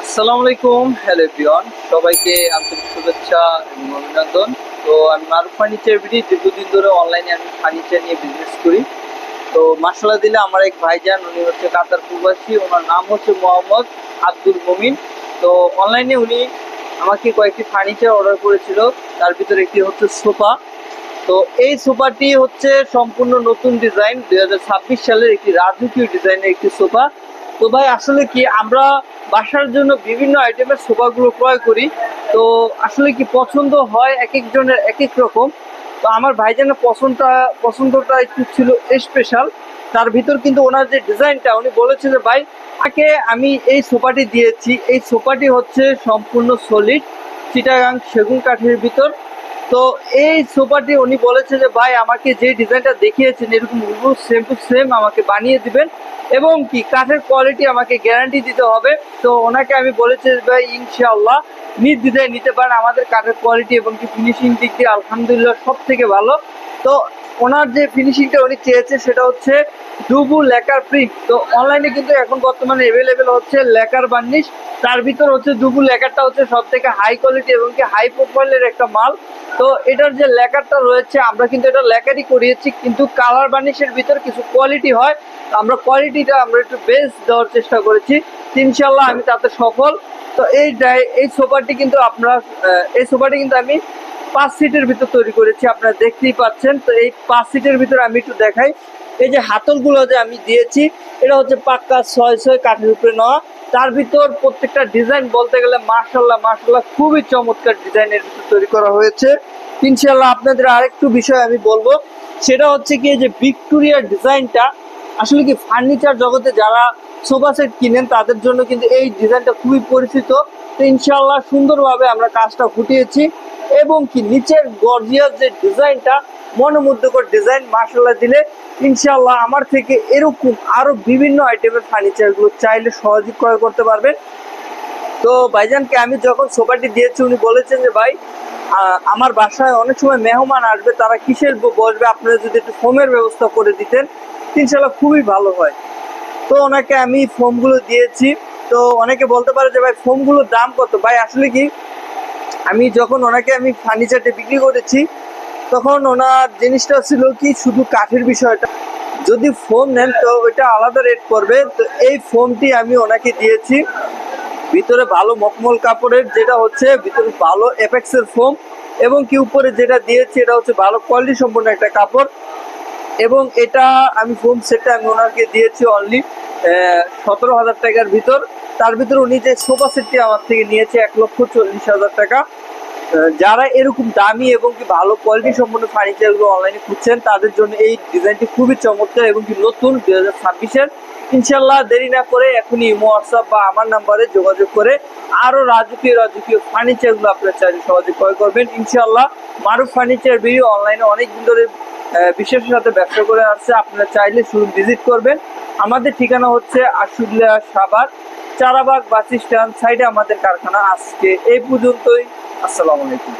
আসসালামু আলাইকুম, hello everyone, সবাইকে আন্তরিক শুভেচ্ছা এবং অভিনন্দন। তো আমি মারুফ ফার্নিচার বিডি দীর্ঘদিন ধরে অনলাইনে আমি ফার্নিচার নিয়ে বিজনেস করি। তো মাসাল্লাহ দিলে আমার এক ভাইজান, উনি হচ্ছে কাতার প্রবাসী, ওনার নাম হচ্ছে মোহাম্মদ আব্দুল মুমিন। তো অনলাইনে উনি আমাকে কয়েকটি ফার্নিচার অর্ডার করেছিল, তার ভিতরে একটি হচ্ছে সোফা। তো এই সোফাটি হচ্ছে সম্পূর্ণ নতুন ডিজাইন, 2026 সালের একটি রাজকীয় ডিজাইনের একটি সোফা। তো ভাই আসলে কি আমরা বাসার জন্য বিভিন্ন আইটেমের সোফাগুলো ক্রয় করি, তো আসলে কি পছন্দ হয় এক একজনের এক এক রকম। তো আমার ভাইজানের পছন্দটা একটু ছিল স্পেশাল। তার ভিতর কিন্তু ওনার যে ডিজাইনটা, উনি বলেছে যে ভাই আগে আমি এই সোফাটি দিয়েছি, এই সোফাটি হচ্ছে সম্পূর্ণ সলিড চিটাগাং সেগুন কাঠের ভিতর। তো এই সোফাটি উনি বলেছে যে ভাই আমাকে যে ডিজাইনটা দেখিয়েছেন এরকম সেম টু সেম আমাকে বানিয়ে দিবেন, এবং কি কাঠের কোয়ালিটি আমাকে গ্যারান্টি দিতে হবে। তো ওনাকে আমি বলেছি যে ভাই ইনশাআল্লাহ নির্দ্বিধায় নিতে পারেন, আমাদের কাঠের কোয়ালিটি এবং কি ফিনিশিং দিক দিয়ে আলহামদুলিল্লাহ সব থেকে ভালো। তো ওনার যে ফিনিশিংটা উনি চেয়েছে সেটা হচ্ছে ডুবু লেকার প্রিন্ট। তো অনলাইনে কিন্তু এখন বর্তমানে অ্যাভেলেবেল হচ্ছে লেকার বার্নিশ, তার ভিতর হচ্ছে ডুবু লেকারটা হচ্ছে সব থেকে হাই কোয়ালিটি এবং কি হাই প্রোফাইলের একটা মাল। তো এটার যে লেকারটা রয়েছে, আমরা কিন্তু এটা লেকারই করিয়েছি, কিন্তু কালার বার্নিশের ভিতর কিছু কোয়ালিটি হয়, আমরা কোয়ালিটিটা আমরা একটু বেস্ট দেওয়ার চেষ্টা করেছি। ইনশাল্লাহ আমি তাতে সফল। তো এই সোফাটি কিন্তু আমি 5 সিটের ভিতর তৈরি করেছি, আপনারা দেখতেই পাচ্ছেন। তো এই 5 সিটের ভিতর আমি একটু দেখাই। এই যে হাতলগুলো যে আমি দিয়েছি, এটা হচ্ছে পাক্কা 6 কাঠের উপরে নেওয়া। তার ভিতর প্রত্যেকটা ডিজাইন বলতে গেলে মাশাল্লাহ খুবই চমৎকার ডিজাইনের ভিতর তৈরি করা হয়েছে। ইনশাল্লাহ আপনাদের আরেকটু বিষয় আমি বলবো, সেটা হচ্ছে কি যে ভিক্টোরিয়ার ডিজাইনটা আসলে কি ফার্নিচার জগতে যারা সোফা সেট কিনেন তাদের জন্য কিন্তু এই ডিজাইনটা খুবই পরিচিত। তো ইনশাল্লাহ সুন্দরভাবে আমরা কাজটা ফুটিয়েছি, এবং কি নিচের গর্জিয়াস যে ডিজাইনটা মনোমুগ্ধকর ডিজাইন, মাশাল্লাহ দিলে ইনশাল্লাহ আমার থেকে এরকম আরো বিভিন্ন আইটেমের ফার্নিচারগুলো চাইলে সহজে ক্রয় করতে পারবেন। তো ভাইজানকে আমি যখন সোফাটি দিয়েছি উনি বলেছেন যে ভাই আমার বাসায় অনেক সময় মেহমান আসবে, তারা কিসের বসবে, আপনারা যদি একটু ফোমের ব্যবস্থা করে দিতেন ইনশাল্লাহ খুবই ভালো হয়। তো ওনাকে আমি ফোমগুলো দিয়েছি। তো অনেকে বলতে পারে যে ভাই ফোমগুলোর দাম কত। ভাই আসলে কি আমি যখন ওনাকে আমি ফার্নিচারটা বিক্রি করেছি তখন ওনার জিনিসটা ছিল কি শুধু কাঠের বিষয়টা, যদি ফোম নেন তো ওইটা আলাদা রেট পড়বে। তো এই ফোমটি আমি ওনাকে দিয়েছি ভিতরে ভালো মখমল কাপড়ের, যেটা হচ্ছে ভিতরে ভালো এপেক্সের ফোম, এবং কি উপরে যেটা দিয়েছি এটা হচ্ছে ভালো কোয়ালিটি সম্পন্ন একটা কাপড়। এবং এটা আমি ফোম সেটটা আমি ওনাকে দিয়েছি অনলি 17,000 টাকার ভিতর। তার ভিতরে উনি যে সোফা সেটটি আমার থেকে নিয়েছে 1,40,000 টাকা। যারা এরকম দামি এবং কি ভালো কোয়ালিটি সম্পন্ন ফার্নিচারগুলো অনলাইনে খুঁজছেন তাদের জন্য এই ডিজাইনটি খুবই চমৎকার এবং কি নতুন 2026-এর। ইনশাল্লাহ দেরি না করে এখনই ইমো, হোয়াটসঅ্যাপ বা আমার নাম্বারে যোগাযোগ করে আরো রাজকীয় ফার্নিচারগুলো আপনারা চাইলে সহজে ক্রয় করবেন। ইনশাল্লাহ মারুফ ফার্নিচার ভিডিও অনলাইনে অনেক দিন ধরে বিশেষের সাথে ব্যবসা করে আসছে, আপনারা চাইলে শুধু ভিজিট করবেন। আমাদের ঠিকানা হচ্ছে আশুলিয়া সাভার চারাবাগ বাস স্ট্যান্ড সাইডে আমাদের কারখানা। আজকে এই পর্যন্তই, আসসালামু আলাইকুম।